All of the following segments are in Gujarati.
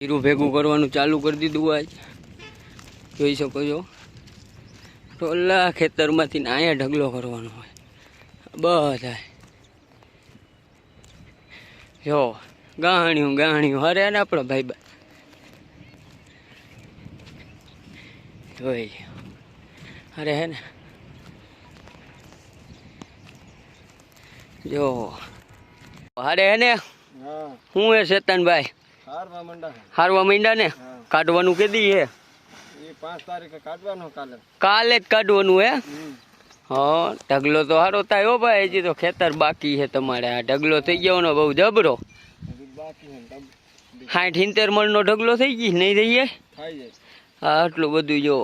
જીરું ભેગું કરવાનું ચાલુ કરી દીધું આજ જોઈ શકો છો. ટોલા ખેતરમાંથી અહીંયા ઢગલો કરવાનો હોય બધા જો ગાણ્યું ગાણ્યું હરે ને આપણો ભાઈ જોઈ અરે હે ને જો અરે હે ને હું હે શેતાનભાઈ હારવા માંડ્યા ને કાઢવાનું કેદી હે 5 તારીખે કાઢવાનું કાલે જ કાઢવાનું હે. હા ઢગલો તો સારો થાય હો ભાઈ. હજી તો ખેતર બાકી છે તમારે. આ ઢગલો થઈ ગયો ને બહુ જબરો 60-70 મણનો ઢગલો થઈ ગઈ નહીં થઈ જાય. હા આટલું બધું જો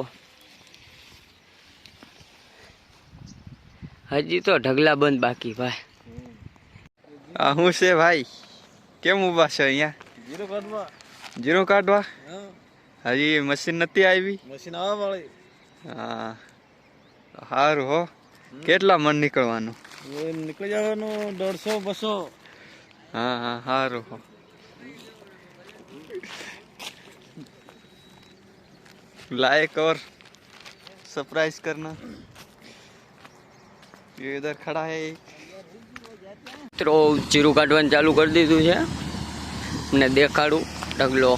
હજી તો ઢગલા બંધ બાકી ભાઈ. હું છે ભાઈ કેમ ઉભા છે અહીંયા? જીરું કાઢવા હજી મશીન નથી આવી. મશીન આવવા વાળી. હા સારું હો. કેટલા મણ નીકળવાનું? નીકળી જવાનું 150-200. હા હા સારું હો. लाइक और सरप्राइज करना. ये इधर खड़ा है. મિત્રો જીરું કાઢવાનું ચાલુ કરી દીધું છે ને દેખાડું. ઢગલો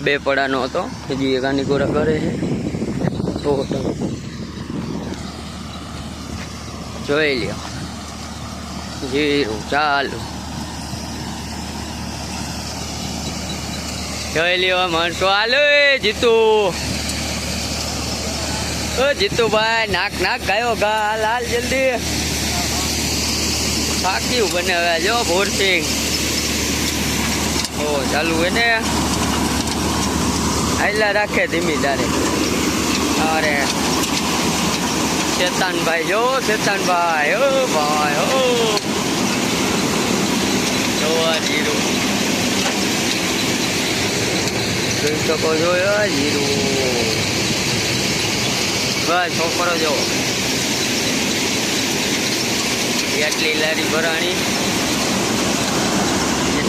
2 પડાનો હતો હજી એક આની કોરા કરે છે તો જોઈ લ્યો જીરું ચાલુ જોઈ લ્યો. માણસો હાલો જીતુ જીતુભાઈ નાક ગાયો ગા હાલ જલ્દી પાક્યું બનાવે જો ભોરસિંગ. ઓ ચાલુ હે ને આયલા રાખે ધીમી ધારે. અરે શેતાનભાઈ જો શેતાનભાઈ ઓ ભાઈ ઓ જોવા જીરું જોઈ શકો છો જીરું. બસ છોકરો જો એટલી લારી ભરાણી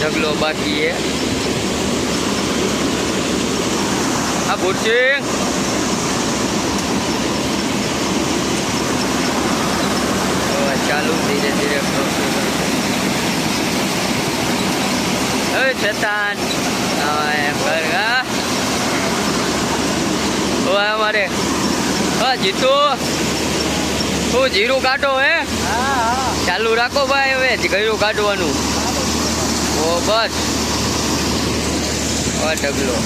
ઢગલો બાકી છે. આ ભૂરસિંગ ચાલુ ધીરે ધીરે શેતાન અમારે હા જીતુ તું જીરું કાઢો હે? ચાલુ રાખો ભાઈ. હવે જીરું કાઢવાનું. ઓ બસ ઢગલો